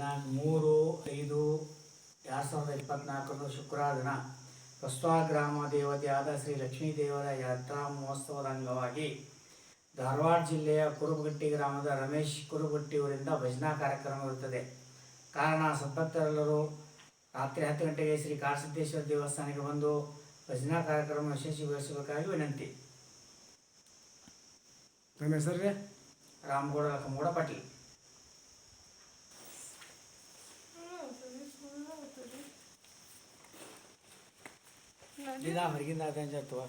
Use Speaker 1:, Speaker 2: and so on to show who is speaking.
Speaker 1: 3/5/2024 ಶುಕ್ರವಾರ ದಿನ ಹೊಸ್ವಾ ಗ್ರಾಮ ದೇವತೆಯಾದ ಶ್ರೀ ಲಕ್ಷ್ಮೀ ದೇವರ ಯಾತ್ರಾ ಮಹೋತ್ಸವದ ಅಂಗವಾಗಿ ಧಾರವಾಡ ಜಿಲ್ಲೆಯ ಕುರುಬಗಟ್ಟಿ ಗ್ರಾಮದ ರಮೇಶ್ ಕುರುಬಗಟ್ಟಿ ಅವರಿಂದ ಭಜನಾ ಕಾರ್ಯಕ್ರಮ ಇರುತ್ತದೆ. ಕಾರಣ ಸದ್ಭಕ್ತರೆಲ್ಲರೂ ರಾತ್ರಿ 10 ಗಂಟೆಗೆ ಶ್ರೀ ಕಾಡಸಿದ್ದೇಶ್ವರ ದೇವಸ್ಥಾನಕ್ಕೆ ಬಂದು ಭಜನಾ ಕಾರ್ಯಕ್ರಮ ಯಶಸ್ವಿಗೊಳಿಸಬೇಕಾಗಿ ವಿನಂತಿ. ನಮ್ಮ ಹೆಸರು ರೀ ರಾಮಗೌಡ ಲಕ್ಕಮಗೌಡ ಪಾಟೀಲ್. ದಿನ ಹೊರಗಿಂದ ಅದಂಜತ್ವ